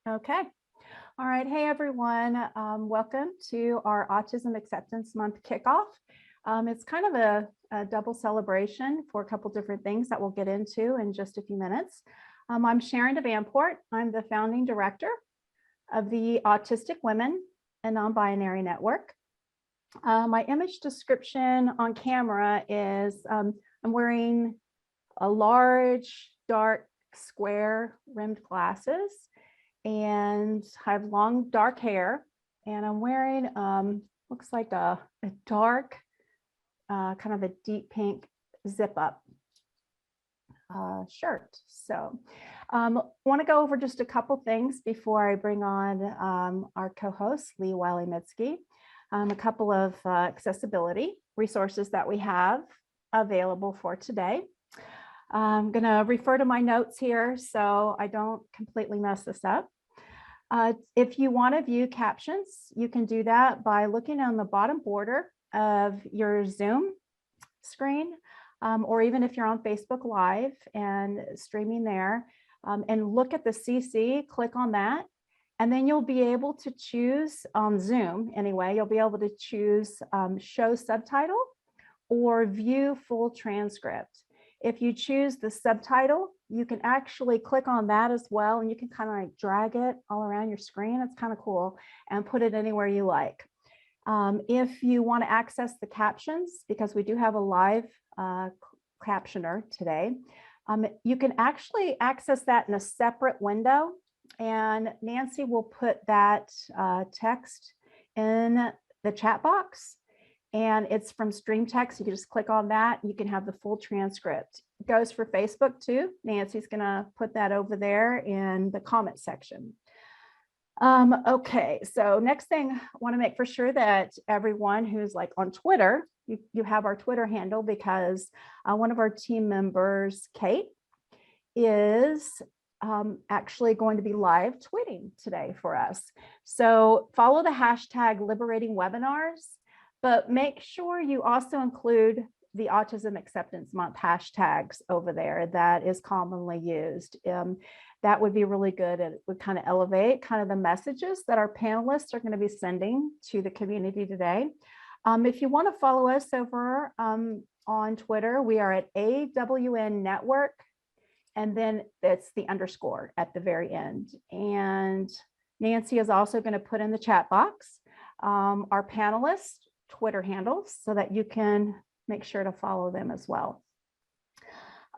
Okay. All right. Hey, everyone. Welcome to our Autism Acceptance Month kickoff. It's kind of a double celebration for a couple different things that we'll get into in just a few minutes. I'm Sharon DeVanport. I'm the founding director of the Autistic Women and Non-Binary Network. My image description on camera is I'm wearing a large, dark, square rimmed glasses, and I have long dark hair, and I'm wearing looks like a dark kind of a deep pink zip up shirt. So want to go over just a couple things before I bring on our co-host Lee Wiley-Mitski. A couple of accessibility resources that we have available for today. I'm going to refer to my notes here so I don't completely mess this up. If you want to view captions, you can do that by looking on the bottom border of your Zoom screen, or even if you're on Facebook Live and streaming there, and look at the CC, click on that, and then you'll be able to choose on Zoom anyway, you'll be able to choose show subtitle or view full transcript. If you choose the subtitle, you can actually click on that as well, and you can kind of like drag it all around your screen. It's kind of cool, and put it anywhere you like. If you want to access the captions, because we do have a live captioner today, you can actually access that in a separate window, and Nancy will put that text in the chat box. And it's from Stream Text. You can just click on that. You can have the full transcript. It goes for Facebook too. Nancy's going to put that over there in the comment section. Okay, so next thing, I want to make for sure that everyone who's like on Twitter, you have our Twitter handle, because one of our team members, Kate, is actually going to be live tweeting today for us. So follow the hashtag Liberating Webinars. But make sure you also include the Autism Acceptance Month hashtags over there that is commonly used. That would be really good. It would kind of elevate kind of the messages that our panelists are going to be sending to the community today. If you want to follow us over on Twitter, we are at AWN Network, and then it's the underscore at the very end. And Nancy is also going to put in the chat box our panelists' Twitter handles so that you can make sure to follow them as well.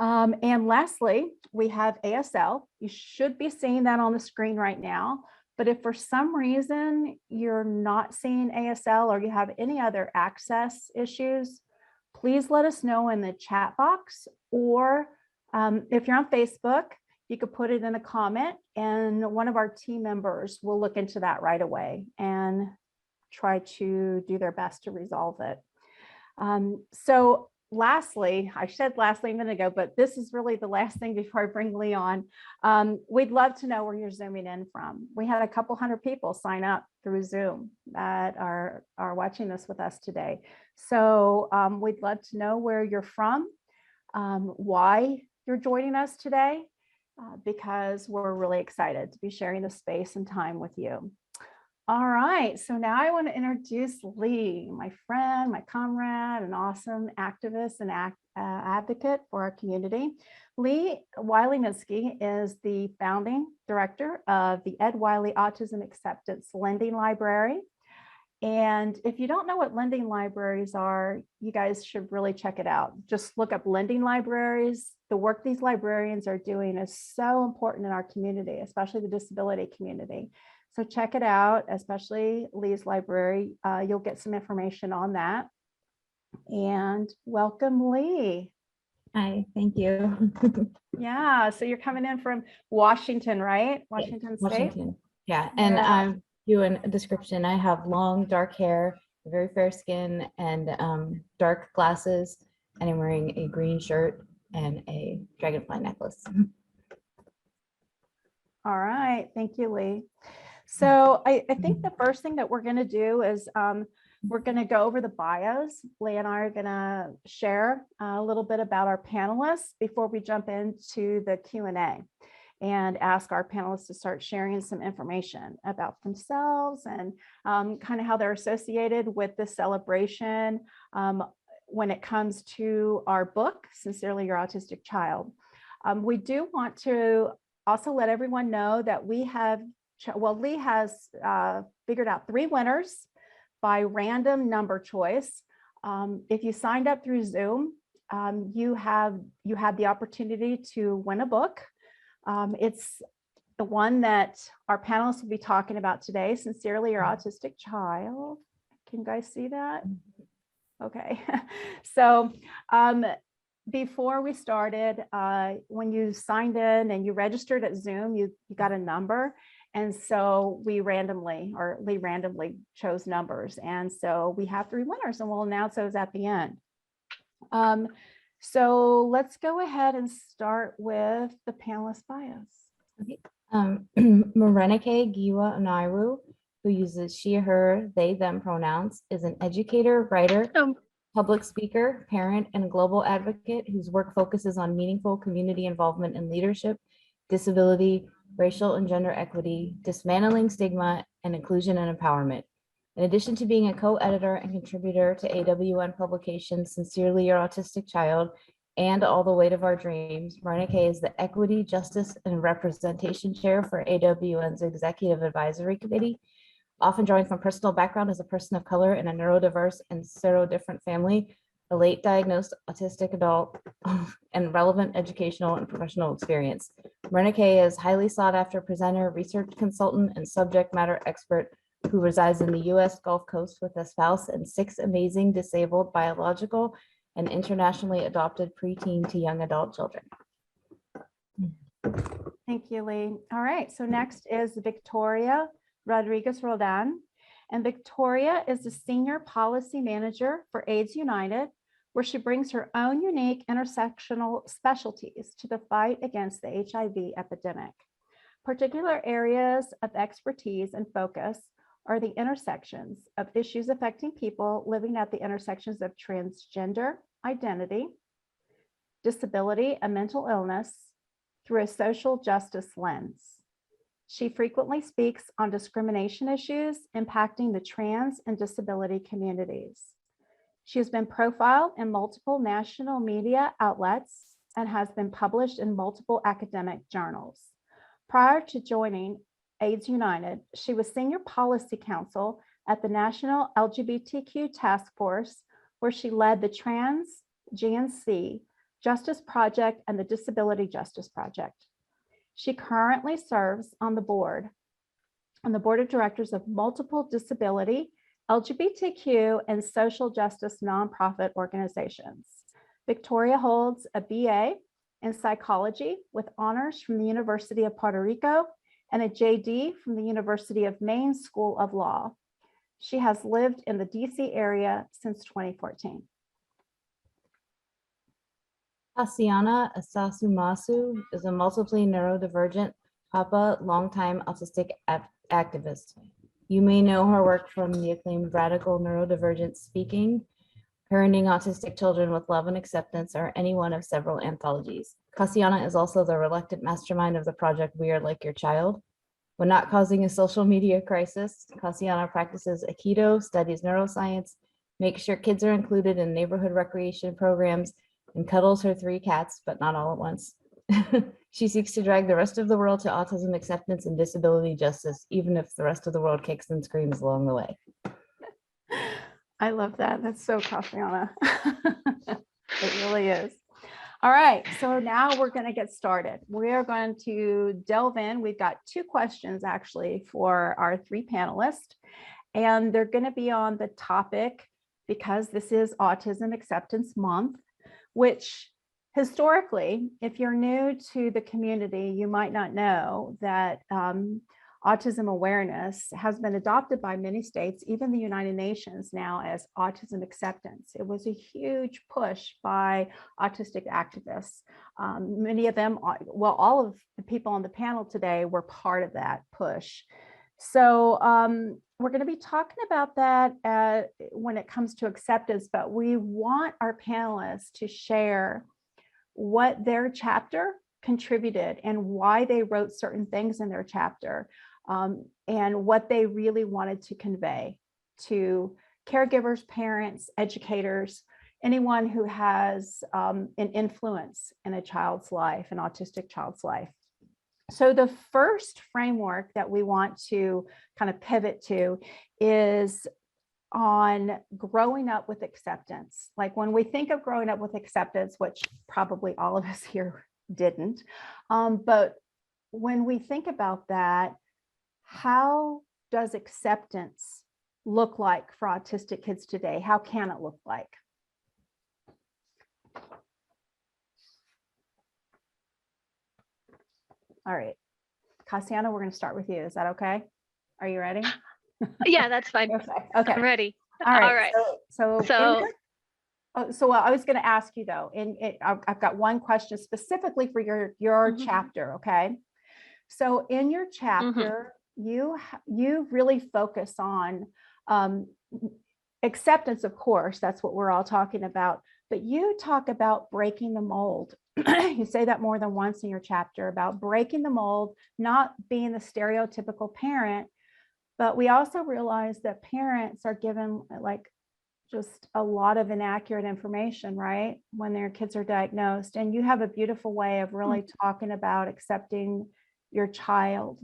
And lastly, we have ASL. You should be seeing that on the screen right now. But if for some reason you're not seeing ASL, or you have any other access issues, please let us know in the chat box, or if you're on Facebook, you could put it in a comment, and one of our team members will look into that right away and try to do their best to resolve it. So lastly, I said lastly a minute ago, but this is really the last thing before I bring Lee on. We'd love to know where you're zooming in from. We had a couple hundred people sign up through Zoom that are watching this with us today. So we'd love to know where you're from, why you're joining us today, because we're really excited to be sharing the space and time with you. All right, so now I want to introduce Lee, my friend, my comrade, an awesome activist and advocate for our community. Lee Wiley-Mitski is the founding director of the Ed Wiley Autism Acceptance Lending Library. And if you don't know what lending libraries are, you guys should really check it out. Just look up lending libraries. The work these librarians are doing is so important in our community, especially the disability community. So check it out, especially Lee's library. You'll get some information on that. And welcome, Lee. Hi, thank you. Yeah, so you're coming in from Washington, right? Washington State? Washington, yeah. And I'm doing a description. I have long dark hair, very fair skin, and dark glasses, and I'm wearing a green shirt and a dragonfly necklace. All right, thank you, Lee. So I think the first thing that we're going to do is we're going to go over the bios. Lee and I are going to share a little bit about our panelists before we jump into the Q&A. and ask our panelists to start sharing some information about themselves and kind of how they're associated with this celebration when it comes to our book, Sincerely Your Autistic Child. We do want to also let everyone know that we have, Lee has figured out 3 winners by random number choice. If you signed up through Zoom, you have the opportunity to win a book. It's the one that our panelists will be talking about today, Sincerely Your Autistic Child. Can you guys see that? Okay. So before we started, when you signed in and you registered at Zoom, you got a number. And so Lee randomly chose numbers. And so we have 3 winners and we'll announce those at the end. So let's go ahead and start with the panelist bios. Okay. Morénike Giwa-Onaiwu, who uses she, her, they, them pronouns, is an educator, writer, public speaker, parent, and global advocate whose work focuses on meaningful community involvement in leadership, disability, racial and gender equity, dismantling stigma, and inclusion and empowerment. In addition to being a co-editor and contributor to AWN publications Sincerely Your Autistic Child and All the Weight of Our Dreams, Morénike is the Equity, Justice, and Representation Chair for AWN's Executive Advisory Committee. Often drawing from personal background as a person of color in a neurodiverse and serodifferent family, a late diagnosed autistic adult, and relevant educational and professional experience. Morénike is highly sought after presenter, research consultant, and subject matter expert who resides in the US Gulf Coast with a spouse and 6 amazing disabled biological and internationally adopted preteen to young adult children. Thank you, Lee. All right, so next is Victoria Rodríguez-Roldán. And Victoria is the Senior Policy Manager for AIDS United, where she brings her own unique intersectional specialties to the fight against the HIV epidemic. Particular areas of expertise and focus are the intersections of issues affecting people living at the intersections of transgender identity, disability, and mental illness through a social justice lens. She frequently speaks on discrimination issues impacting the trans and disability communities. She has been profiled in multiple national media outlets and has been published in multiple academic journals. Prior to joining AIDS United, she was Senior Policy Counsel at the National LGBTQ Task Force, where she led the Trans GNC Justice Project and the Disability Justice Project. She currently serves on the board of directors of multiple disability, LGBTQ, and social justice nonprofit organizations. Victoria holds a BA in psychology with honors from the University of Puerto Rico and a JD from the University of Maine School of Law. She has lived in the DC area since 2014. Kassiane Asasumasu is a multiply neurodivergent Papa, longtime autistic activist. You may know her work from the acclaimed Radical Neurodivergent Speaking, Parenting Autistic Children with Love and Acceptance, or any one of several anthologies. Kassiane is also the reluctant mastermind of the project We Are Like Your Child. When not causing a social media crisis, Kassiane practices Aikido, studies neuroscience, makes sure kids are included in neighborhood recreation programs, and cuddles her 3 cats, but not all at once. She seeks to drag the rest of the world to autism acceptance and disability justice, even if the rest of the world kicks and screams along the way. I love that. That's so Kassiane. It really is. All right, so now we're going to get started. We are going to delve in. We've got 2 questions actually for our 3 panelists, and they're going to be on the topic, because this is Autism Acceptance Month, which historically, if you're new to the community, you might not know that autism awareness has been adopted by many states, even the United Nations now, as autism acceptance. It was a huge push by autistic activists. Many of them, well, all of the people on the panel today were part of that push. So we're going to be talking about that when it comes to acceptance, but we want our panelists to share what their chapter contributed and why they wrote certain things in their chapter, and what they really wanted to convey to caregivers, parents, educators, anyone who has an influence in a child's life, an autistic child's life. So the first framework that we want to kind of pivot to is on growing up with acceptance. Like when we think of growing up with acceptance, which probably all of us here didn't, but when we think about that, how does acceptance look like for autistic kids today? How can it look like? All right, Kassiane, we're going to start with you. Is that okay? Are you ready? Yeah, that's fine. Okay. I'm ready. All right. All right. So I was going to ask you though, and I've got one question specifically for your chapter. Okay. So in your chapter, you really focus on acceptance, of course, that's what we're all talking about, but you talk about breaking the mold. You say that more than once in your chapter about breaking the mold, not being the stereotypical parent, but we also realize that parents are given like just a lot of inaccurate information, right? When their kids are diagnosed. And you have a beautiful way of really talking about accepting your child.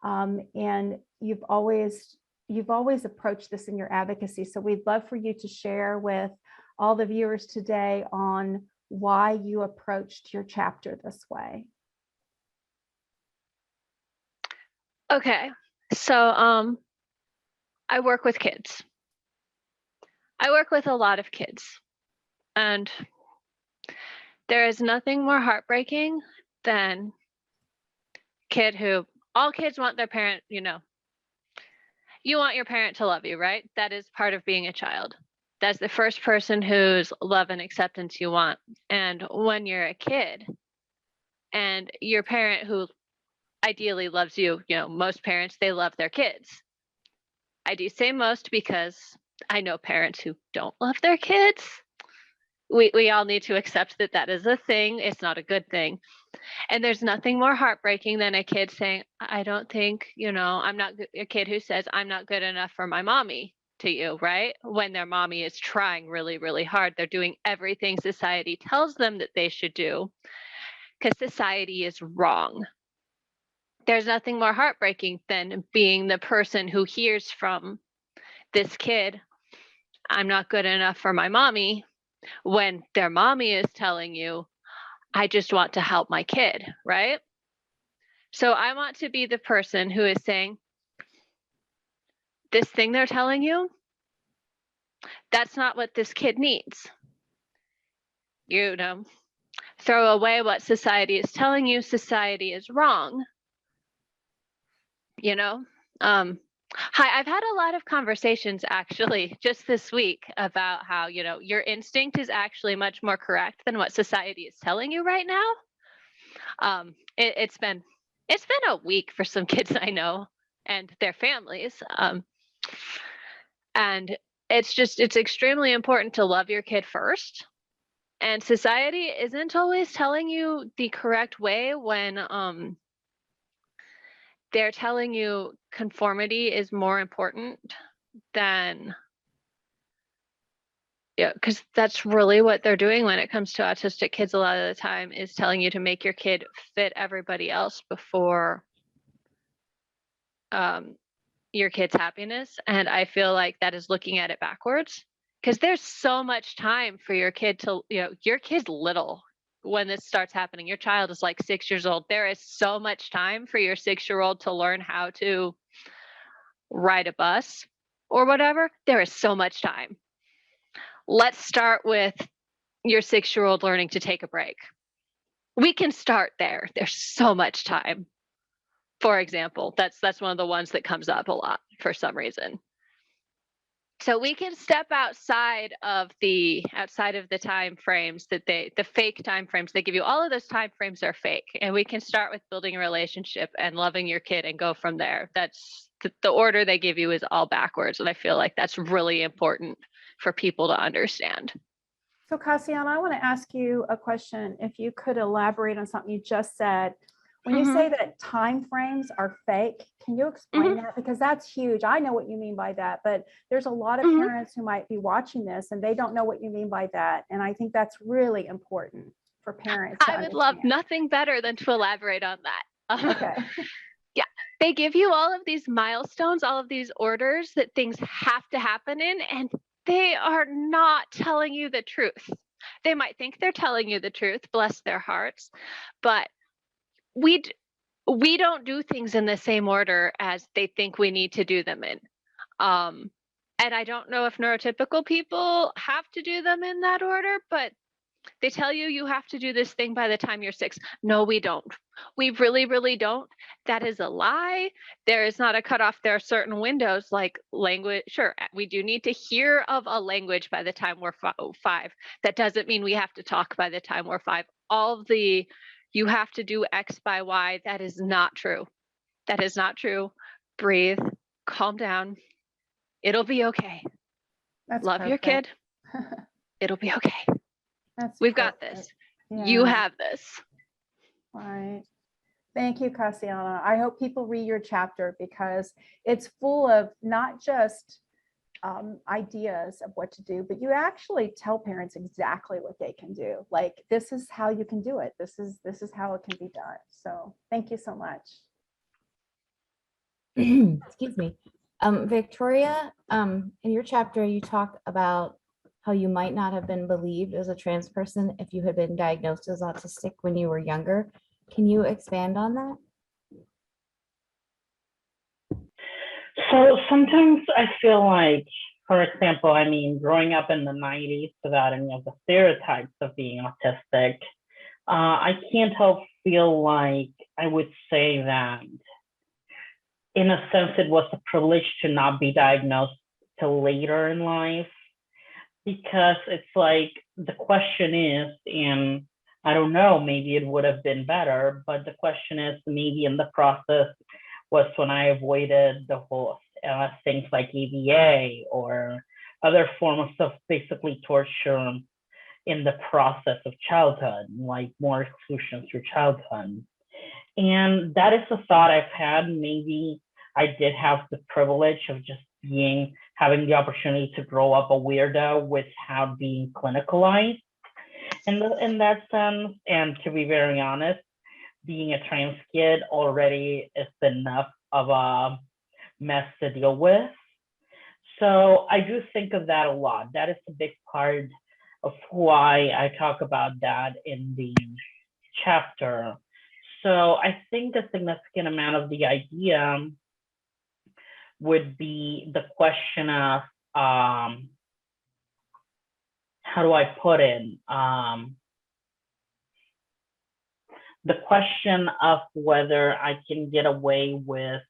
And you've always approached this in your advocacy. So we'd love for you to share with all the viewers today on why you approached your chapter this way. Okay. So I work with kids. I work with a lot of kids. And there is nothing more heartbreaking than kid who, all kids want their parent, you want your parent to love you, right? That is part of being a child. That's the first person whose love and acceptance you want. And when you're a kid and your parent who ideally loves you, most parents, they love their kids. I do say most because I know parents who don't love their kids. We all need to accept that that is a thing. It's not a good thing. And there's nothing more heartbreaking than a kid saying, I don't think, I'm not a kid who says, I'm not good enough for my mommy to you, right? When their mommy is trying really, really hard. They're doing everything society tells them that they should do because society is wrong. There's nothing more heartbreaking than being the person who hears from this kid, I'm not good enough for my mommy, when their mommy is telling you, I just want to help my kid, right? So I want to be the person who is saying, this thing they're telling you, that's not what this kid needs. Throw away what society is telling you. Society is wrong. Hi, I've had a lot of conversations actually just this week about how, your instinct is actually much more correct than what society is telling you right now. It's been a week for some kids I know and their families. And it's extremely important to love your kid first. And society isn't always telling you the correct way when they're telling you conformity is more important than, because that's really what they're doing when it comes to autistic kids a lot of the time, is telling you to make your kid fit everybody else before your kid's happiness. And I feel like that is looking at it backwards, because there's so much time for your kid to, your kid's little when this starts happening. Your child is like 6 years old. There is so much time for your 6-year-old to learn how to ride a bus or whatever. There is so much time. Let's start with your 6-year-old learning to take a break. We can start there. There's so much time. For example, that's one of the ones that comes up a lot for some reason. So we can step outside of the time frames that the fake time frames they give you. All of those time frames are fake, and we can start with building a relationship and loving your kid and go from there. That's the order they give you is all backwards, and I feel like that's really important for people to understand. So Kassiane, I want to ask you a question. If you could elaborate on something you just said. When you say that time frames are fake, can you explain that? Because that's huge. I know what you mean by that, but there's a lot of parents who might be watching this and they don't know what you mean by that. And I think that's really important for parents to I would love nothing better than to elaborate on that. Okay. Yeah, they give you all of these milestones, all of these orders that things have to happen in, and they are not telling you the truth. They might think they're telling you the truth, bless their hearts, but we don't do things in the same order as they think we need to do them in. And I don't know if neurotypical people have to do them in that order, but they tell you you have to do this thing by the time you're 6. No, we don't. We really, really don't. That is a lie. There is not a cutoff. There are certain windows like language. Sure, we do need to hear of a language by the time we're 5. That doesn't mean we have to talk by the time we're 5. All of the you have to do X by Y, that is not true. That is not true. Breathe, calm down. It'll be okay. Love your kid. It'll be okay. We've got this. Yeah. You have this. Right. Thank you, Kassiane. I hope people read your chapter because it's full of not just ideas of what to do, but you actually tell parents exactly what they can do. Like, this is how you can do it. This is how it can be done. So thank you so much. Excuse me. Victoria, in your chapter, you talk about how you might not have been believed as a trans person if you had been diagnosed as autistic when you were younger. Can you expand on that? So sometimes I feel like, for example, I mean, growing up in the 90s without any of the stereotypes of being autistic, I can't help feel like I would say that in a sense, it was a privilege to not be diagnosed till later in life, because it's like the question is, and I don't know, maybe it would have been better, but the question is, maybe in the process was when I avoided the whole things like ABA or other forms of basically torture in the process of childhood, like more exclusion through childhood. And that is a thought I've had. Maybe I did have the privilege of just having the opportunity to grow up a weirdo without being clinicalized in that sense. And to be very honest, being a trans kid already is enough of a mess to deal with. So I do think of that a lot. That is a big part of why I talk about that in the chapter. So I think a significant amount of the idea would be the question of, how do I put it? The question of whether I can get away with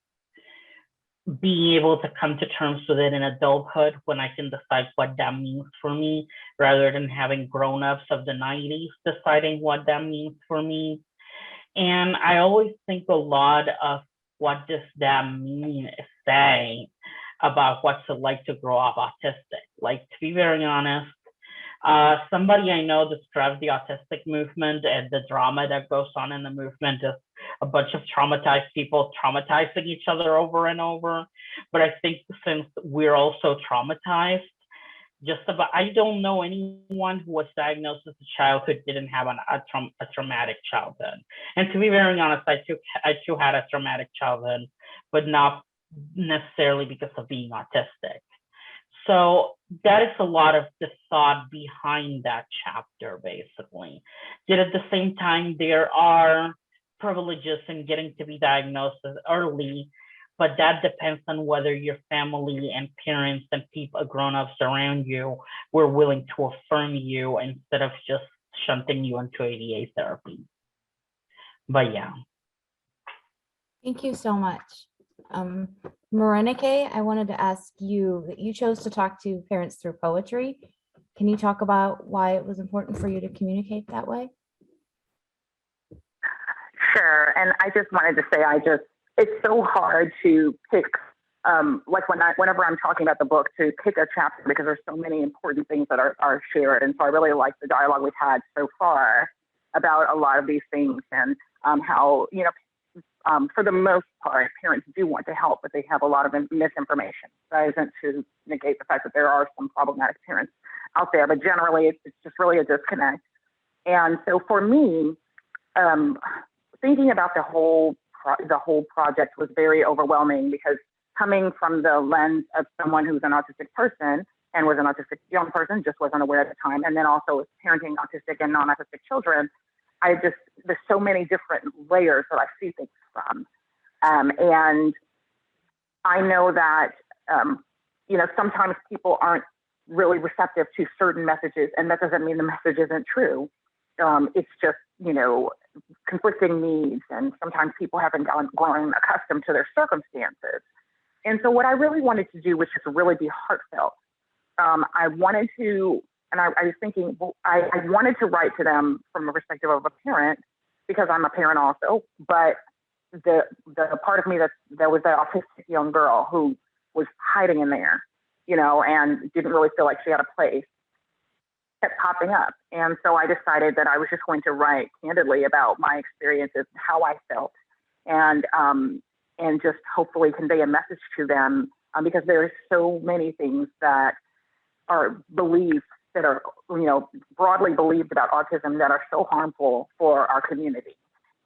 being able to come to terms with it in adulthood when I can decide what that means for me, rather than having grown-ups of the 90s deciding what that means for me. And I always think a lot of what does that mean say about what's it like to grow up autistic. Like, to be very honest, somebody I know describes the autistic movement and the drama that goes on in the movement as a bunch of traumatized people traumatizing each other over and over. But I think since we're also traumatized, I don't know anyone who was diagnosed as a child who didn't have a traumatic childhood. And to be very honest, I too had a traumatic childhood, but not necessarily because of being autistic. So that is a lot of the thought behind that chapter, basically. Yet at the same time, there are privileges in getting to be diagnosed early, but that depends on whether your family and parents and people, grown-ups around you, were willing to affirm you instead of just shunting you into ABA therapy. But yeah. Thank you so much. Morénike, I wanted to ask you that you chose to talk to parents through poetry. Can you talk about why it was important for you to communicate that way? Sure. And I just wanted to say, it's so hard to pick like whenever I'm talking about the book, to pick a chapter because there's so many important things that are shared. And so I really like the dialogue we've had so far about a lot of these things, and how, for the most part, parents do want to help, but they have a lot of misinformation. That isn't to negate the fact that there are some problematic parents out there, but generally it's just really a disconnect. And so for me, thinking about the whole project was very overwhelming, because coming from the lens of someone who's an autistic person and was an autistic young person, just wasn't aware at the time, and then also parenting autistic and non-autistic children, there's so many different layers that I see things from. And I know that, sometimes people aren't really receptive to certain messages, and that doesn't mean the message isn't true. It's just, conflicting needs, and sometimes people haven't grown accustomed to their circumstances. And so what I really wanted to do was just really be heartfelt. I wanted to, and I was thinking, well, I wanted to write to them from the perspective of a parent, because I'm a parent also, but the part of me that was the autistic young girl who was hiding in there, and didn't really feel like she had a place, kept popping up. And so I decided that I was just going to write candidly about my experiences, how I felt, and just hopefully convey a message to them, because there are so many things that are beliefs that are, broadly believed about autism that are so harmful for our community.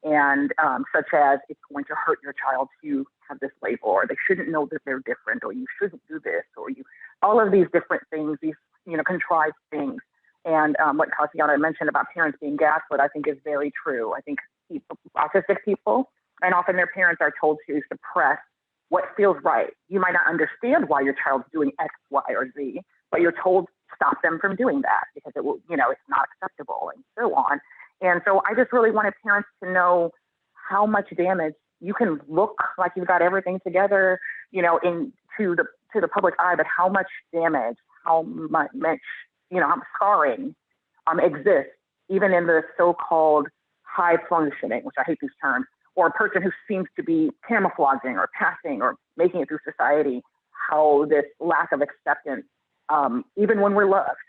And such as, it's going to hurt your child to have this label, or they shouldn't know that they're different, or you shouldn't do this, or all of these different things, these, contrived things. And what Kassiane mentioned about parents being gaslit, I think is very true. I think autistic people, and often their parents, are told to suppress what feels right. You might not understand why your child's doing X, Y, or Z, but you're told stop them from doing that because it will, it's not acceptable, and so on. And so I just really wanted parents to know how much damage you can look like you've got everything together, to the public eye, but how much damage, how much, scarring exists even in the so-called high functioning, which I hate these terms, or a person who seems to be camouflaging or passing or making it through society, how this lack of acceptance, even when we're loved,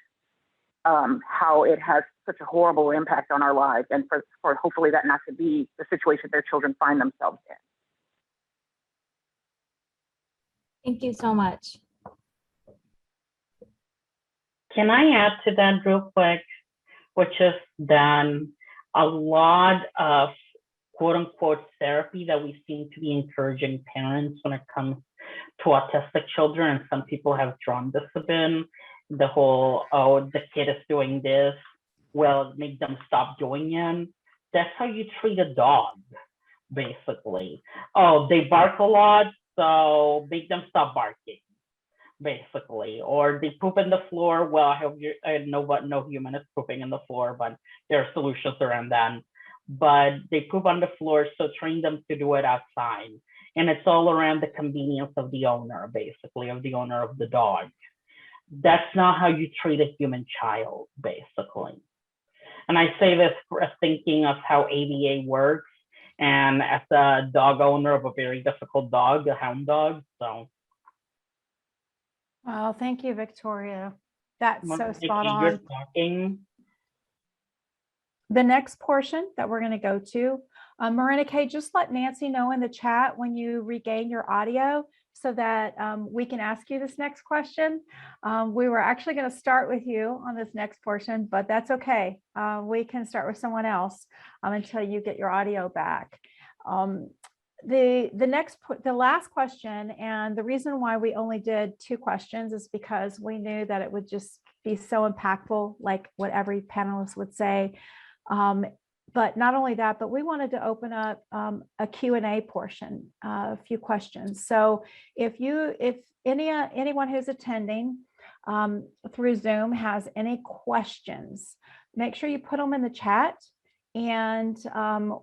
how it has such a horrible impact on our lives, and for hopefully that not to be the situation their children find themselves in. Thank you so much. Can I add to that real quick, which is then a lot of quote unquote therapy that we seem to be encouraging parents when it comes to autistic children, and some people have drawn this a bit, the whole, oh, the kid is doing this, well, make them stop doing it. That's how you treat a dog, basically. Oh, they bark a lot, so make them stop barking, basically. Or they poop in the floor. Well, I know what no human is pooping in the floor, but there are solutions around that. But they poop on the floor, so train them to do it outside. And it's all around the convenience of the owner, basically, of the owner of the dog. That's not how you treat a human child, basically. And I say this thinking of how ABA works, and as a dog owner of a very difficult dog, a hound dog, so. Well, thank you, Victoria. That's so spot You're on. talking. The next portion that we're going to go to, Morénike, just let Nancy know in the chat when you regain your audio so that we can ask you this next question. We were actually going to start with you on this next portion, but that's okay. We can start with someone else until you get your audio back. The last question, and the reason why we only did 2 questions is because we knew that it would just be so impactful, like what every panelist would say. But not only that, but we wanted to open up a Q&A portion, a few questions. So if anyone who's attending through Zoom has any questions, make sure you put them in the chat, and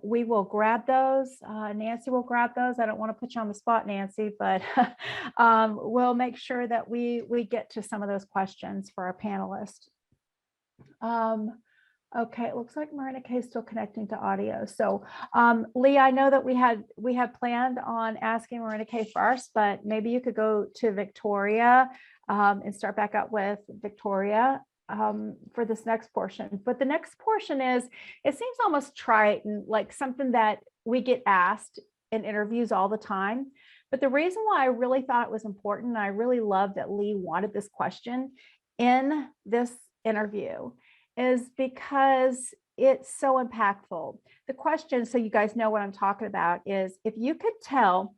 we will grab those. Nancy will grab those. I don't want to put you on the spot, Nancy, but we'll make sure that we get to some of those questions for our panelists. Okay, it looks like Morénike is still connecting to audio. So Lee, I know that we had planned on asking Morénike first, but maybe you could go to Victoria and start back up with Victoria for this next portion. But the next portion is, it seems almost trite and like something that we get asked in interviews all the time. But the reason why I really thought it was important, and I really love that Lee wanted this question in this interview, is because it's so impactful. The question, so you guys know what I'm talking about, is if you could tell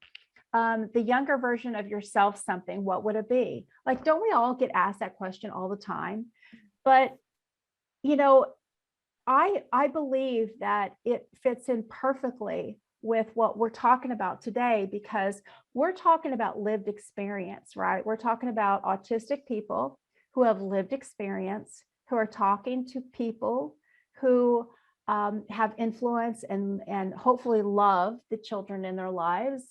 the younger version of yourself something, what would it be? Like, don't we all get asked that question all the time? But, you know, I believe that it fits in perfectly with what we're talking about today, because we're talking about lived experience, right? We're talking about autistic people who have lived experience, who are talking to people who have influence and hopefully love the children in their lives,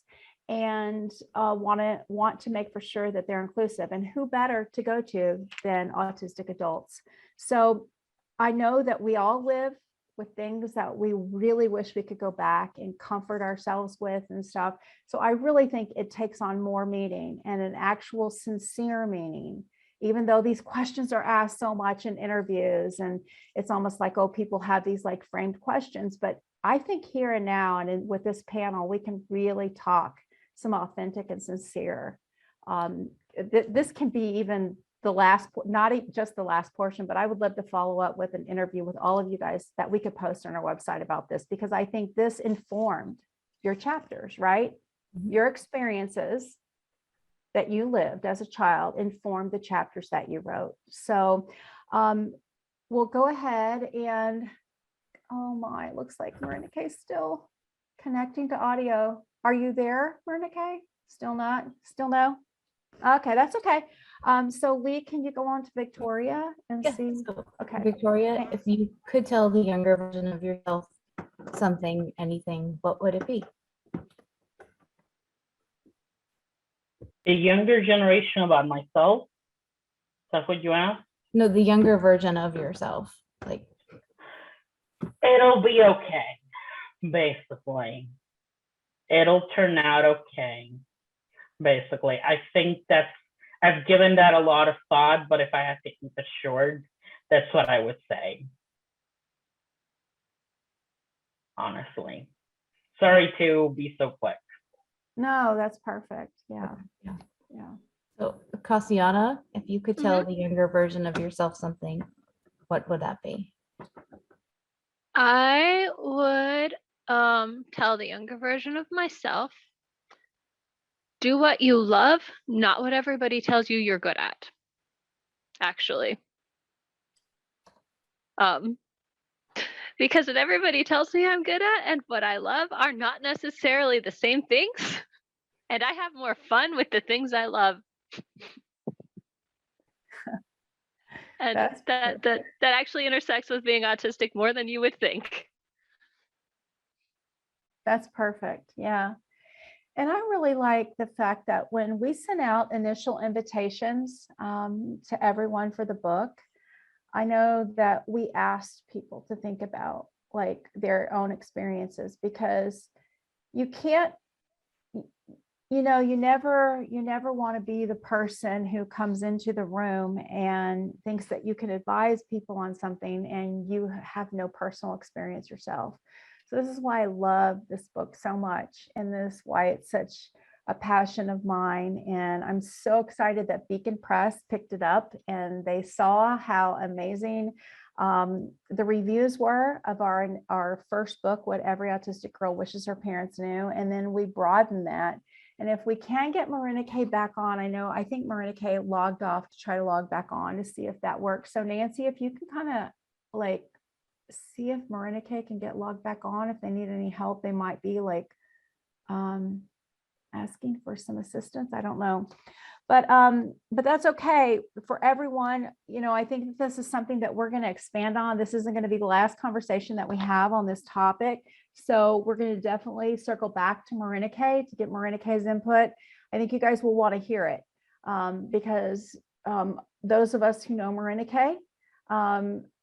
and want to make for sure that they're inclusive. And who better to go to than autistic adults? So I know that we all live with things that we really wish we could go back and comfort ourselves with and stuff. So I really think it takes on more meaning and an actual sincere meaning, even though these questions are asked so much in interviews, and it's almost like, oh, people have these like framed questions. But I think here and now, and with this panel, we can really talk some authentic and sincere. This can be even the last, not just the last portion, but I would love to follow up with an interview with all of you guys that we could post on our website about this, because I think this informed your chapters, right? Mm-hmm. Your experiences that you lived as a child informed the chapters that you wrote. So we'll go ahead and, oh my, it looks like Morénike is still connecting to audio. Are you there, Morénike? Still not? Still no? Okay, that's okay. So Lee, can you go on to Victoria and see? So, okay. Victoria, Thanks. if you could tell the younger version of yourself something, anything, what would it be? The younger generation about myself? Is that what you asked? No, the younger version of yourself. Like, it'll be okay, basically. It'll turn out okay, basically. I think I've given that a lot of thought, but if I have to keep it short, that's what I would say. Honestly. Sorry to be so quick. No, that's perfect. Yeah. yeah. Yeah. So Kassiane, if you could tell the younger version of yourself something, what would that be? I would tell the younger version of myself, do what you love, not what everybody tells you you're good at, actually. Because what everybody tells me I'm good at and what I love are not necessarily the same things. And I have more fun with the things I love. And that actually intersects with being autistic more than you would think. That's perfect. Yeah. And I really like the fact that when we sent out initial invitations to everyone for the book, I know that we asked people to think about like their own experiences, because you can't, you know, you never want to be the person who comes into the room and thinks that you can advise people on something and you have no personal experience yourself. So this is why I love this book so much, and this is why it's such a passion of mine. And I'm so excited that Beacon Press picked it up and they saw how amazing the reviews were of our first book, What Every Autistic Girl Wishes Her Parents Knew. And then we broadened that. And if we can get Morénike back on, I think Morénike logged off to try to log back on to see if that works. So Nancy, if you can kind of like see if Morénike can get logged back on, if they need any help, they might be like asking for some assistance. I don't know, but that's okay for everyone. You know, I think this is something that we're going to expand on. This isn't going to be the last conversation that we have on this topic. So we're going to definitely circle back to Morénike to get Morénike's input. I think you guys will want to hear it because those of us who know Morénike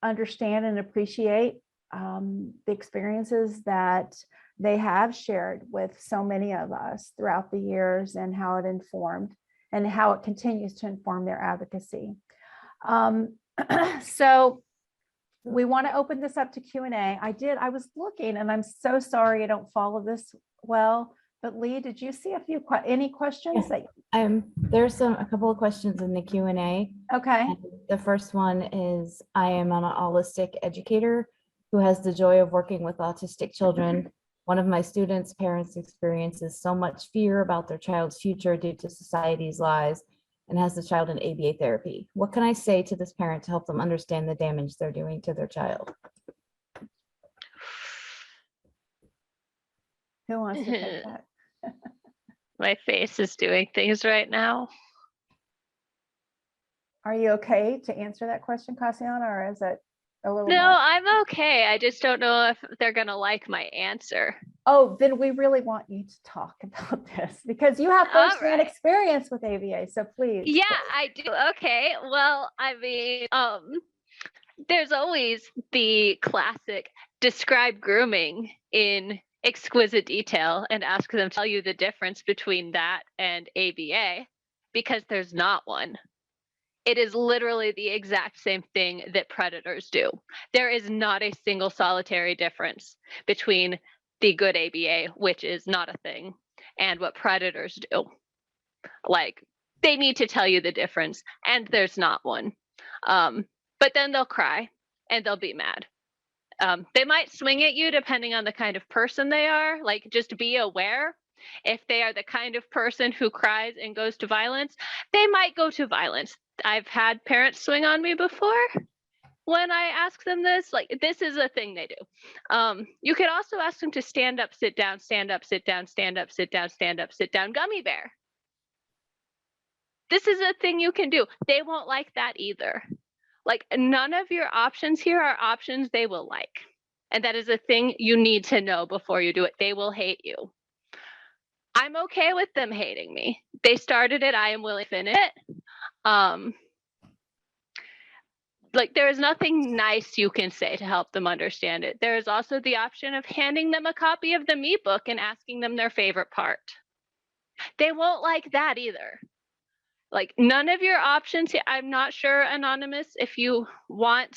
understand and appreciate the experiences that they have shared with so many of us throughout the years, and how it informed and how it continues to inform their advocacy. So we want to open this up to Q&A. I was looking, and I'm so sorry I don't follow this well, but Lee, did you see any questions? Yes. There's a couple of questions in the Q&A. Okay. And the first one is, I am an autistic educator who has the joy of working with autistic children. One of my students' parents experiences so much fear about their child's future due to society's lies and has the child in ABA therapy. What can I say to this parent to help them understand the damage they're doing to their child? Who wants to take that? My face is doing things right now. Are you okay to answer that question, Kassiane, or is it a little No, much? I'm okay. I just don't know if they're going to like my answer. Oh, then we really want you to talk about this because you have All firsthand right. experience with ABA. So please. Yeah, I do. Okay. Well, I mean, there's always the classic describe grooming in exquisite detail and ask them to tell you the difference between that and ABA, because there's not one. It is literally the exact same thing that predators do. There is not a single solitary difference between the good ABA, which is not a thing, and what predators do. Like, they need to tell you the difference, and there's not one. But then they'll cry and they'll be mad. They might swing at you depending on the kind of person they are. Like, just be aware. If they are the kind of person who cries and goes to violence, they might go to violence. I've had parents swing on me before when I ask them this. Like, this is a thing they do. You could also ask them to stand up, sit down, stand up, sit down, stand up, sit down, stand up, sit down, gummy bear. This is a thing you can do. They won't like that either. Like, none of your options here are options they will like. And that is a thing you need to know before you do it. They will hate you. I'm okay with them hating me. They started it. I am willing to finish it. Like, there is nothing nice you can say to help them understand it. There is also the option of handing them a copy of the Me book and asking them their favorite part. They won't like that either. Like, none of your options here. I'm not sure, Anonymous, if you want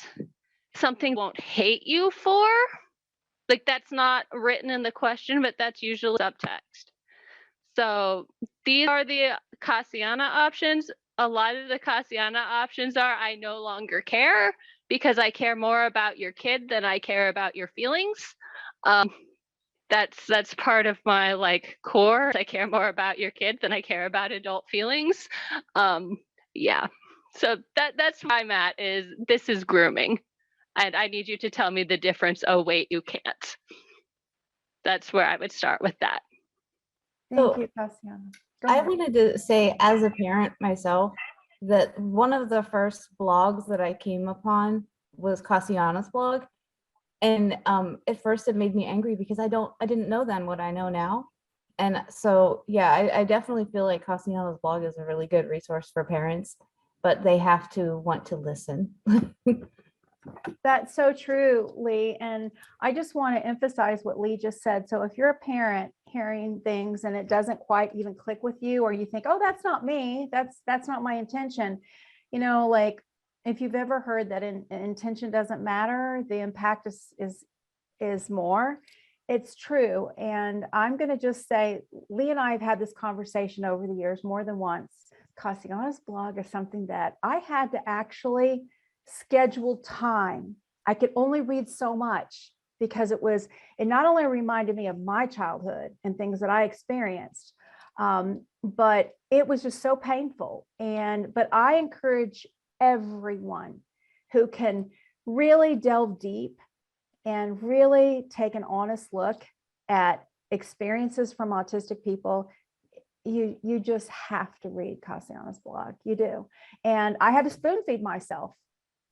something won't hate you for. Like, that's not written in the question, but that's usually subtext. So these are the Kassiane options. A lot of the Kassiane options are, I no longer care because I care more about your kid than I care about your feelings. That's part of my like core. I care more about your kid than I care about adult feelings. Yeah. So that's where I'm at, is this is grooming. And I need you to tell me the difference. Oh, wait, you can't. That's where I would start with that. Thank you, Kassiane. Go I ahead. wanted to say, as a parent myself, that one of the first blogs that I came upon was Kassiane's blog. And at first it made me angry because I didn't know then what I know now. And so, yeah, I definitely feel like Kassiane's blog is a really good resource for parents, but they have to want to listen. That's so true, Lee. And I just want to emphasize what Lee just said. So if you're a parent hearing things and it doesn't quite even click with you, or you think, oh, that's not me, that's not my intention, you know, like, if you've ever heard that intention doesn't matter, the impact is more. It's true. And I'm going to just say, Lee and I have had this conversation over the years more than once. Kassiane's blog is something that I had to actually schedule time. I could only read so much because it not only reminded me of my childhood and things that I experienced, but it was just so painful. But I encourage everyone who can really delve deep and really take an honest look at experiences from autistic people. You just have to read Kassiane's blog. You do. And I had to spoon feed myself.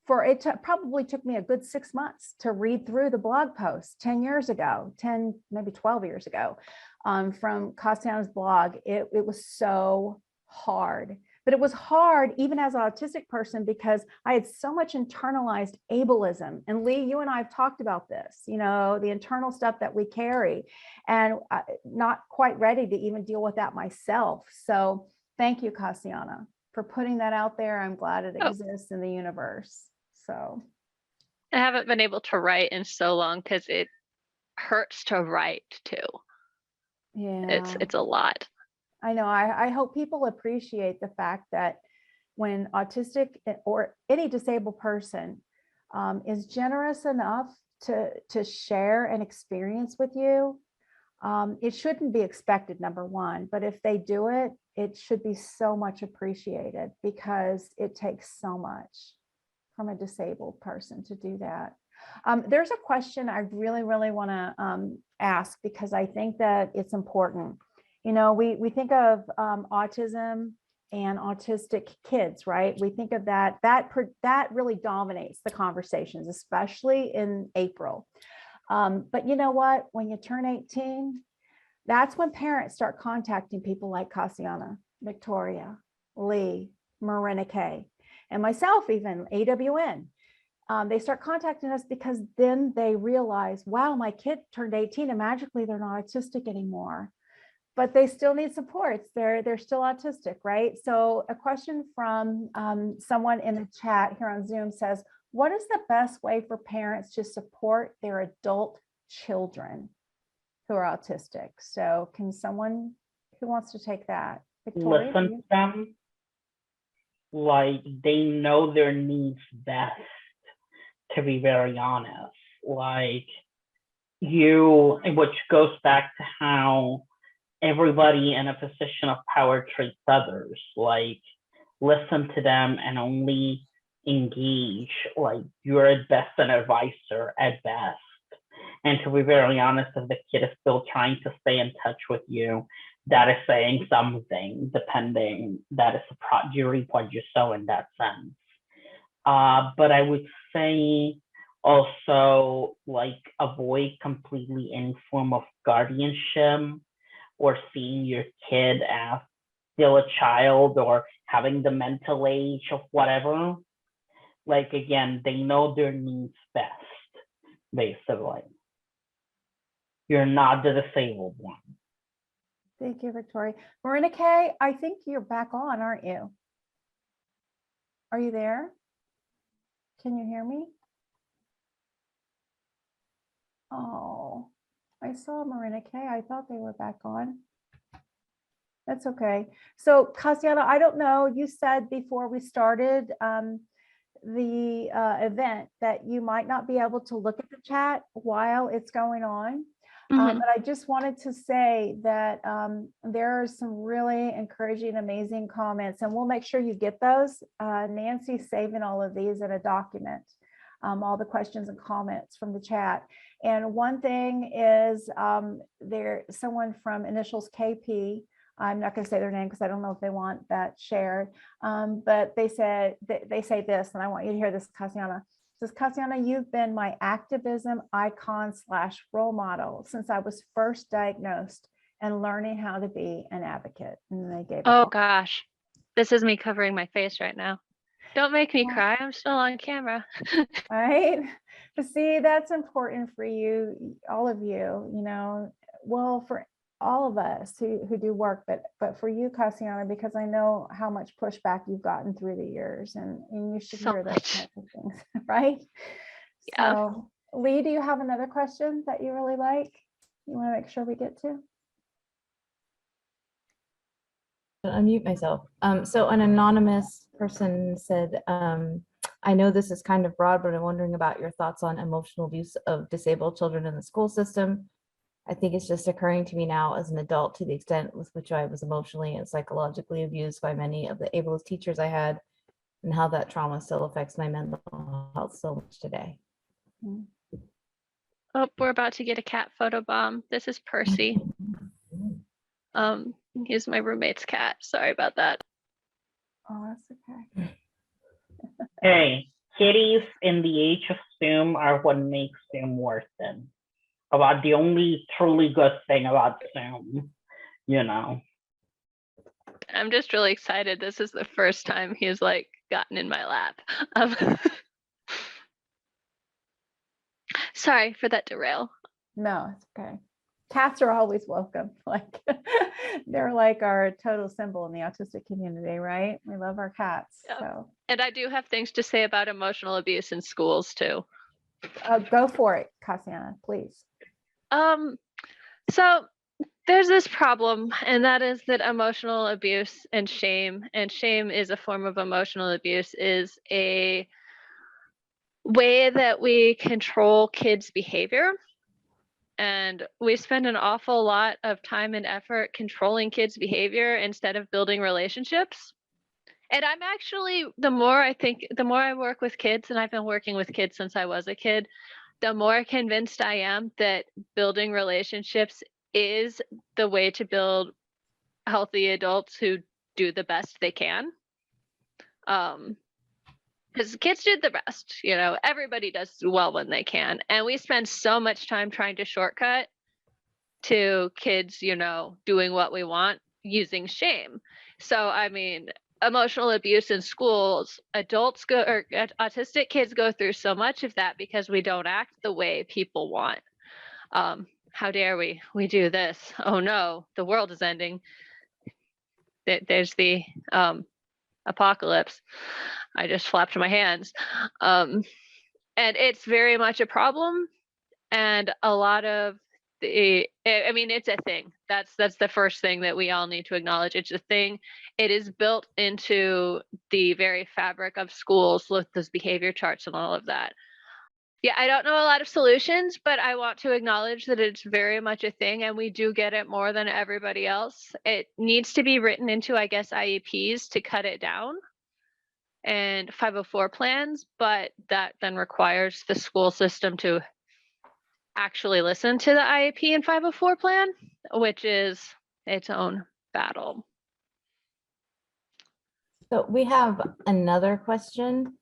Probably took me a good 6 months to read through the blog posts 10 years ago, 10, maybe 12 years ago, from Kassiane's blog. It was so hard, But it was hard even as an autistic person because I had so much internalized ableism. And Lee, you and I have talked about this, you know, the internal stuff that we carry, and not quite ready to even deal with that myself. So thank you, Kassiane, for putting that out there. I'm glad it exists in the universe. So I haven't been able to write in so long because it hurts to write too. yeah, It's a lot. I know. I hope people appreciate the fact that when autistic or any disabled person is generous enough to share an experience with you, it shouldn't be expected, number one, but if they do it, it should be so much appreciated because it takes so much from a disabled person to do that. There's a question I really, really want to ask because I think that it's important. You know, we think of autism and autistic kids, right? We think of that really dominates the conversations, especially in April. But you know what? When you turn 18, that's when parents start contacting people like Kassiane, Victoria, Lee, Morénike, and myself, even AWN. They start contacting us because then they realize, wow, my kid turned 18 and magically they're not autistic anymore, but they still need supports. They're still autistic, right? So a question from someone in the chat here on Zoom says, what is the best way for parents to support their adult children who are autistic? So can someone who wants to take that? Victoria, listen to them like they know their needs best, to be very honest. Like which goes back to how everybody in a position of power treats others. Like, listen to them and only engage. Like, you're at best an advisor at best. And to be very honest, if the kid is still trying to stay in touch with you, that is saying something, depending, that is you reap what you sow in that sense. But I would say also, like, avoid completely any form of guardianship or seeing your kid as still a child or having the mental age of whatever. Like, again, they know their needs best, basically. You're not the disabled one. Thank you, Victoria. Morénike, I think you're back on, aren't you? Are you there? Can you hear me? Oh, I saw Morénike. I thought they were back on. That's okay. So Kassiane, I don't know, you said before we started the event that you might not be able to look at the chat while it's going on. But I just wanted to say that there are some really encouraging, amazing comments, and we'll make sure you get those. Nancy's saving all of these in a document, all the questions and comments from the chat. And one thing is there's someone from initials KP. I'm not going to say their name because I don't know if they want that shared. But they say this, and I want you to hear this, Kassiane. Says, Kassiane, you've been my activism icon / role model since I was first diagnosed and learning how to be an advocate. And they gave. Oh gosh, this is me covering my face right now. Don't make me cry. I'm still on camera. Right. But see, that's important for you, all of you, you know, well, for all of us who do work, but for you, Kassiane, because I know how much pushback you've gotten through the years, and you should So hear those much. kinds of things, right? Yeah. So, Lee, do you have another question that you really like? You want to make sure we get to? I'll unmute myself. So an anonymous person said, I know this is kind of broad, but I'm wondering about your thoughts on emotional abuse of disabled children in the school system. I think it's just occurring to me now as an adult to the extent with which I was emotionally and psychologically abused by many of the ableist teachers I had, and how that trauma still affects my mental health so much today. Oh, we're about to get a cat photo bomb. This is Percy. He's my roommate's cat. Sorry about that. Oh, that's okay. Hey, kitties in the age of Zoom are what makes Zoom worth it. About the only truly good thing about Zoom, you know. I'm just really excited. This is the first time he's like gotten in my lap. Sorry for that derail. No, it's okay. Cats are always welcome. Like they're like our total symbol in the autistic community, right? We love our cats. Yep. So And I do have things to say about emotional abuse in schools too. go for it, Kassiane, please. So there's this problem, and that is that emotional abuse and shame is a form of emotional abuse, is a way that we control kids' behavior. And we spend an awful lot of time and effort controlling kids' behavior instead of building relationships. And I'm actually, the more I work with kids, and I've been working with kids since I was a kid, the more convinced I am that building relationships is the way to build healthy adults who do the best they can. Because kids do the best, everybody does well when they can. And we spend so much time trying to shortcut to kids, doing what we want using shame. So, I mean, emotional abuse in schools, autistic kids go through so much of that because we don't act the way people want. How dare we? We do this. Oh no, the world is ending. There's the apocalypse. I just flapped my hands. And it's very much a problem. And a lot of it's a thing. That's the first thing that we all need to acknowledge. It's a thing. It is built into the very fabric of schools with those behavior charts and all of that. Yeah, I don't know a lot of solutions, but I want to acknowledge that it's very much a thing, and we do get it more than everybody else. It needs to be written into, I guess, IEPs to cut it down and 504 plans, but that then requires the school system to actually listen to the IEP and 504 plan, which is its own battle. So we have another question.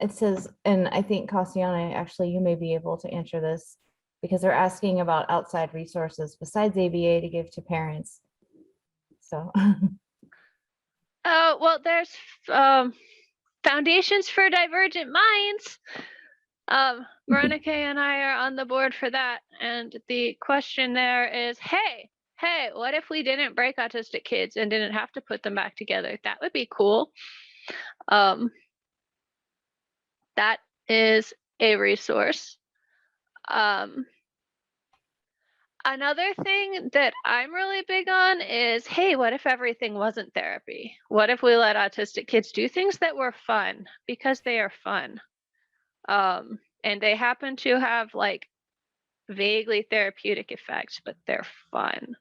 It says, and I think Kassiane, actually, you may be able to answer this because they're asking about outside resources besides ABA to give to parents. So. Well, there's Foundations for Divergent Minds. Morénike and I are on the board for that. And the question there is, hey, what if we didn't break autistic kids and didn't have to put them back together? That would be cool. That is a resource. Another thing that I'm really big on is, hey, what if everything wasn't therapy? What if we let autistic kids do things that were fun because they are fun? And they happen to have like vaguely therapeutic effects, but they're fun,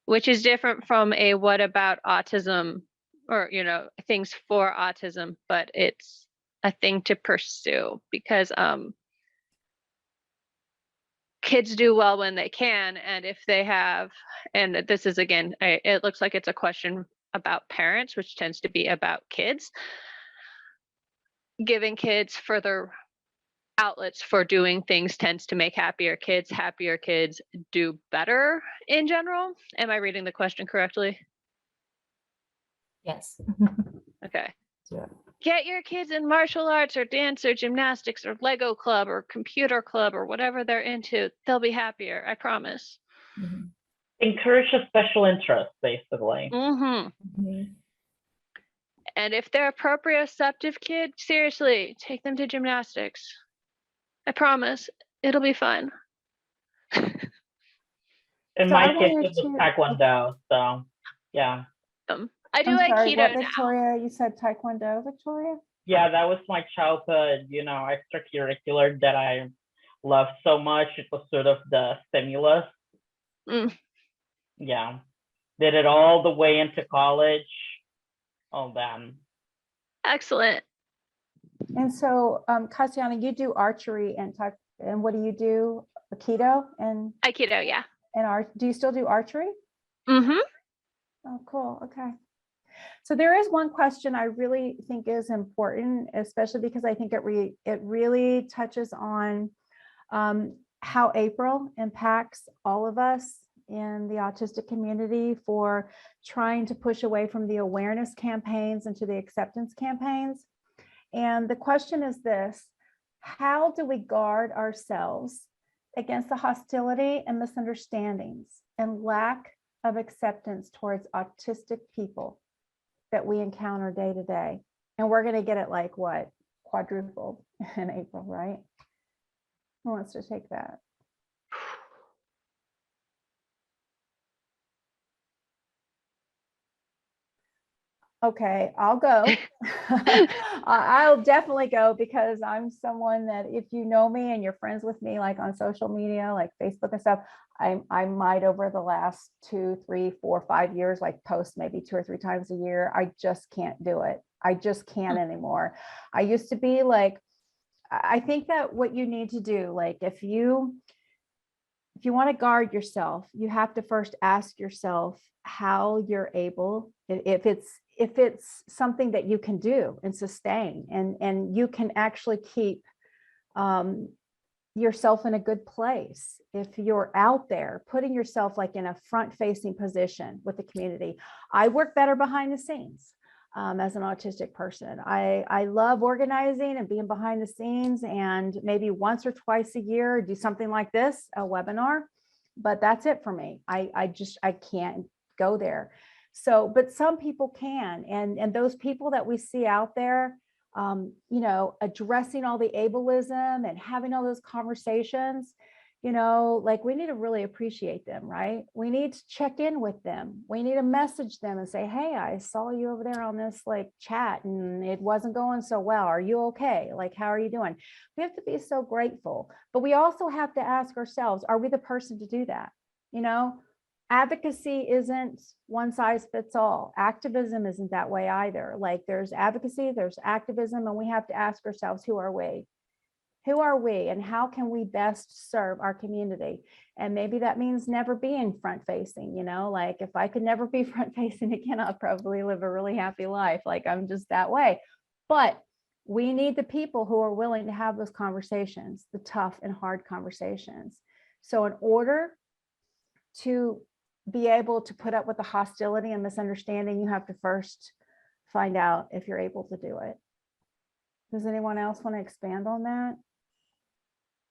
which is different from a what about autism or, things for autism, but it's a thing to pursue because kids do well when they can. And if they have, and this is again, it looks like it's a question about parents, which tends to be about kids, giving kids further outlets for doing things tends to make happier kids. Happier kids do better in general. Am I reading the question correctly? Yes. Okay. Yeah. Get your kids in martial arts or dance or gymnastics or Lego club or computer club or whatever they're into. They'll be happier, I promise. Mm-hmm. Encourage a special interest, basically. Mm-hmm. Mm-hmm. And if they're a proprioceptive kid, seriously, take them to gymnastics. I promise, it'll be fun. And my kid was Taekwondo, so yeah. I do I'm sorry, Aikido what, now. Victoria? You said Taekwondo, Victoria? Yeah, that was my childhood, extracurricular that I loved so much. It was sort of the stimulus. Yeah. Did it all the way into college. Oh, damn. Excellent. And so, Kassiane, you do archery and what do you do? Aikido and Aikido, yeah. And do you still do archery? Mm-hmm. Oh, cool. Okay. So there is one question I really think is important, especially because I think it really touches on how April impacts all of us in the autistic community for trying to push away from the awareness campaigns into the acceptance campaigns. And the question is this: how do we guard ourselves against the hostility and misunderstandings and lack of acceptance towards autistic people that we encounter day to day? And we're going to get it like what? Quadrupled in April, right? Who wants to take that? Okay, I'll go. I'll definitely go, because I'm someone that, if you know me and you're friends with me, like on social media, like Facebook and stuff, I might over the last 2, 3, 4, 5 years, like post maybe 2 or 3 times a year. I just can't do it. I just can't anymore. I used to be like, I think that what you need to do, like if you want to guard yourself, you have to first ask yourself how you're able, if it's something that you can do and sustain, and you can actually keep yourself in a good place. If you're out there putting yourself like in a front-facing position with the community. I work better behind the scenes as an autistic person. I love organizing and being behind the scenes, and maybe once or twice a year do something like this, a webinar, but that's it for me. I can't go there. So, but some people can, and those people that we see out there, you know, addressing all the ableism and having all those conversations, you know, like we need to really appreciate them, right? We need to check in with them. We need to message them and say, hey, I saw you over there on this like chat and it wasn't going so well. Are you okay? Like, how are you doing? We have to be so grateful, but we also have to ask ourselves, are we the person to do that? You know, advocacy isn't one size fits all. Activism isn't that way either. Like there's advocacy, there's activism, and we have to ask ourselves, who are we? Who are we, and how can we best serve our community? And maybe that means never being front facing, you know, like if I could never be front facing again, I'll probably live a really happy life. Like I'm just that way. But we need the people who are willing to have those conversations, the tough and hard conversations. So in order to be able to put up with the hostility and misunderstanding, you have to first find out if you're able to do it. Does anyone else want to expand on that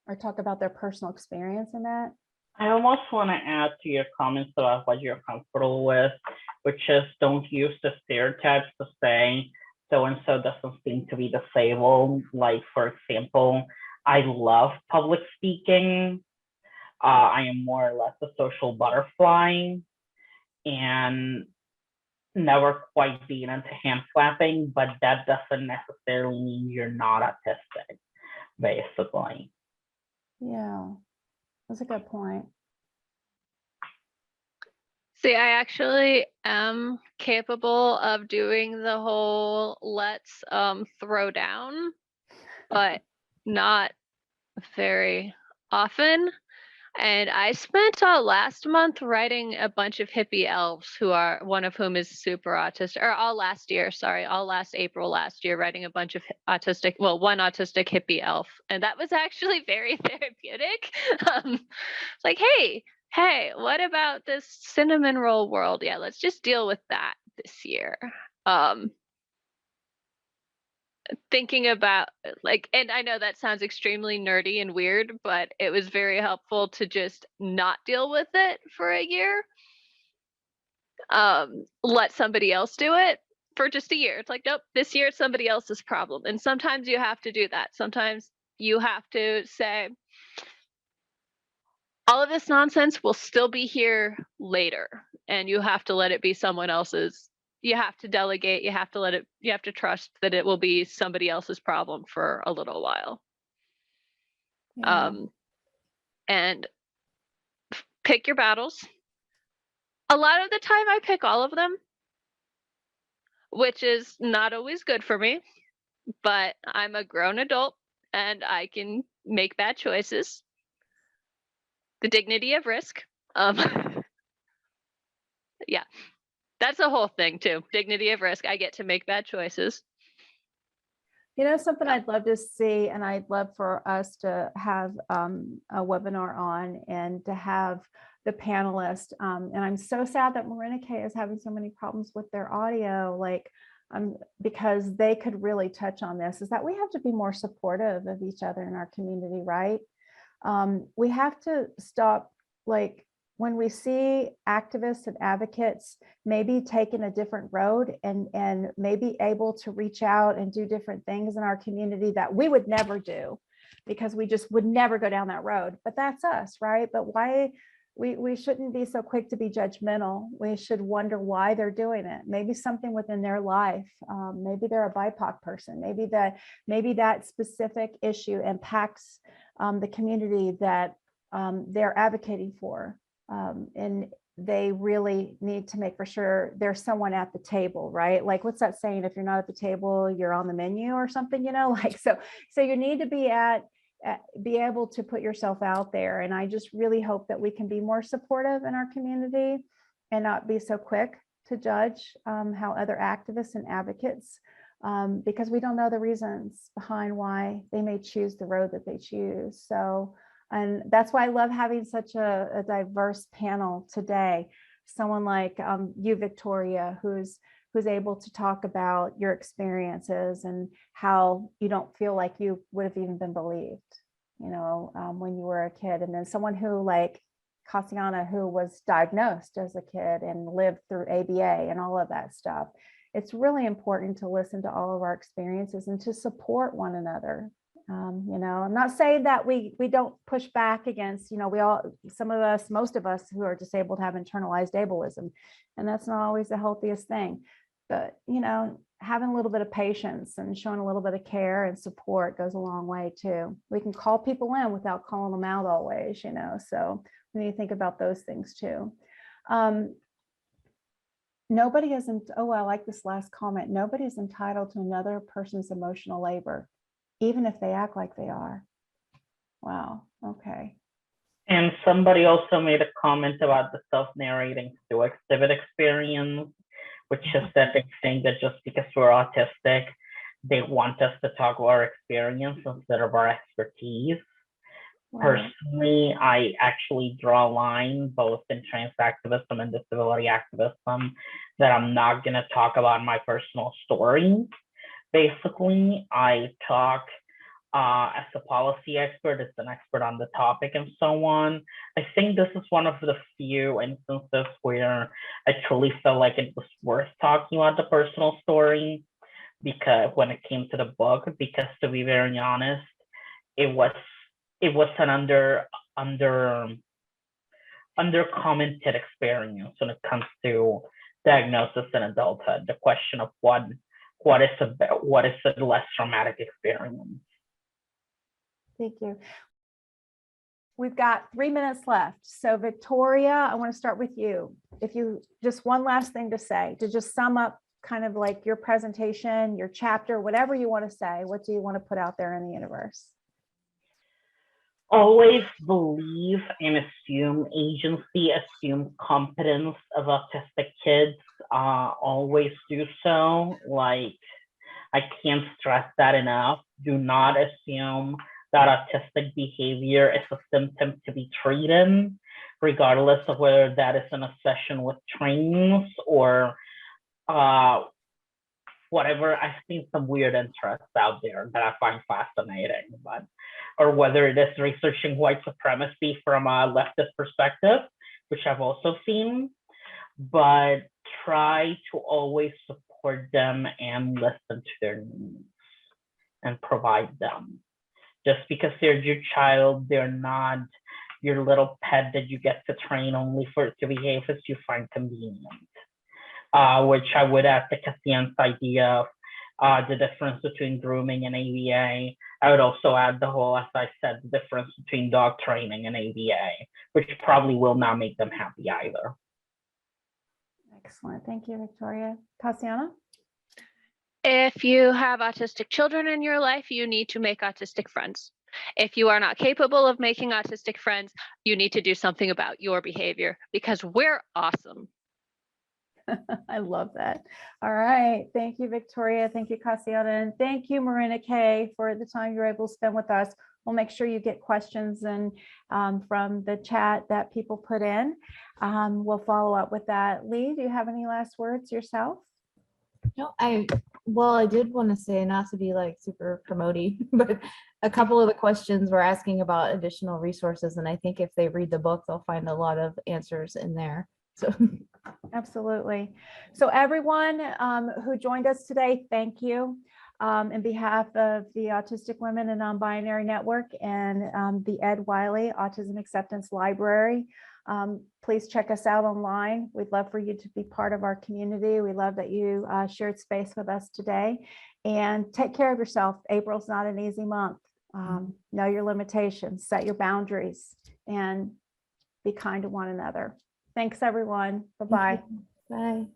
or talk about their personal experience in that? I almost want to add to your comments about what you're comfortable with, which is don't use the stereotypes to say so-and-so doesn't seem to be disabled. Like, for example, I love public speaking. I am more or less a social butterfly and never quite been into hand clapping, but that doesn't necessarily mean you're not autistic, basically. Yeah, that's a good point. See, I actually am capable of doing the whole let's throw down, but not very often. And I spent last month writing a bunch of hippie elves, who are one of whom is super autistic, or all last April last year, writing a bunch of autistic, well, one autistic hippie elf. And that was actually very therapeutic. It's like, hey, what about this cinnamon roll world? Yeah, let's just deal with that this year. Thinking about like, and I know that sounds extremely nerdy and weird, but it was very helpful to just not deal with it for a year. Let somebody else do it for just a year. It's like, nope, this year it's somebody else's problem. And sometimes you have to do that. Sometimes you have to say, all of this nonsense will still be here later, and you have to let it be someone else's. You have to delegate, you have to trust that it will be somebody else's problem for a little while. Yeah. And pick your battles. A lot of the time I pick all of them, which is not always good for me, but I'm a grown adult and I can make bad choices. The dignity of risk. Yeah. That's the whole thing too. Dignity of risk. I get to make bad choices. You know, something I'd love to see, and I'd love for us to have a webinar on and to have the panelists. And I'm so sad that Morénike is having so many problems with their audio, like because they could really touch on this, is that we have to be more supportive of each other in our community, right? We have to stop, like, when we see activists and advocates maybe taking a different road and maybe able to reach out and do different things in our community that we would never do, because we just would never go down that road. But that's us, right? But why we shouldn't be so quick to be judgmental. We should wonder why they're doing it. Maybe something within their life. Maybe they're a BIPOC person. Maybe that specific issue impacts the community that they're advocating for. And they really need to make for sure there's someone at the table, right? Like, what's that saying? If you're not at the table, you're on the menu or something, you know, like, so you need to be able to put yourself out there. And I just really hope that we can be more supportive in our community and not be so quick to judge how other activists and advocates, because we don't know the reasons behind why they may choose the road that they choose. So, and that's why I love having such a diverse panel today. Someone like you, Victoria, who's able to talk about your experiences and how you don't feel like you would have even been believed, you know, when you were a kid. And then someone who, like Kassiane, who was diagnosed as a kid and lived through ABA and all of that stuff. It's really important to listen to all of our experiences and to support one another. You know, I'm not saying that we don't push back against, you know, most of us who are disabled have internalized ableism, and that's not always the healthiest thing. But, you know, having a little bit of patience and showing a little bit of care and support goes a long way too. We can call people in without calling them out always, you know, so we need to think about those things too. Nobody isn't, oh, I like this last comment. Nobody is entitled to another person's emotional labor, even if they act like they are. Wow, okay. And somebody also made a comment about the self-narrating to exhibit experience, which is that they think that just because we're autistic, they want us to talk about our experience instead of our expertise. Wow. Personally, I actually draw a line both in trans activism and disability activism that I'm not going to talk about my personal story. Basically, I talk as a policy expert, as an expert on the topic and so on. I think this is one of the few instances where I truly felt like it was worth talking about the personal story, because when it came to the book, because to be very honest, it was an under commented experience when it comes to diagnosis in adulthood. The question of what is a less traumatic experience. Thank you. We've got 3 minutes left. So Victoria, I want to start with you. If you just one last thing to say, to just sum up kind of like your presentation, your chapter, whatever you want to say, what do you want to put out there in the universe? Always believe and assume agency, assume competence of autistic kids. Always do so. Like, I can't stress that enough. Do not assume that autistic behavior is a symptom to be treated, regardless of whether that is in a session with trainings or whatever. I've seen some weird interests out there that I find fascinating, or whether it is researching white supremacy from a leftist perspective, which I've also seen, but try to always support them and listen to their needs and provide them. Just because they're your child, they're not your little pet that you get to train only for it to behave as you find convenient. Which I would add to Kassiane's idea of the difference between grooming and ABA. I would also add the whole, as I said, the difference between dog training and ABA, which probably will not make them happy either. Excellent. Thank you, Victoria. Kassiane? If you have autistic children in your life, you need to make autistic friends. If you are not capable of making autistic friends, you need to do something about your behavior, because we're awesome. I love that. All right. Thank you, Victoria. Thank you, Kassiane. And thank you, Morénike, for the time you're able to spend with us. We'll make sure you get questions and from the chat that people put in. We'll follow up with that. Lee, do you have any last words yourself? No, I did want to say, not to be like super promoty, but a couple of the questions were asking about additional resources, and I think if they read the book, they'll find a lot of answers in there. So absolutely. So everyone who joined us today, thank you. In behalf of the Autistic Women and Non-Binary Network and the Ed Wiley Autism Acceptance Library, please check us out online. We'd love for you to be part of our community. We love that you shared space with us today, and take care of yourself. April's not an easy month. Know your limitations, set your boundaries, and be kind to one another. Thanks, everyone. Bye-bye. Bye.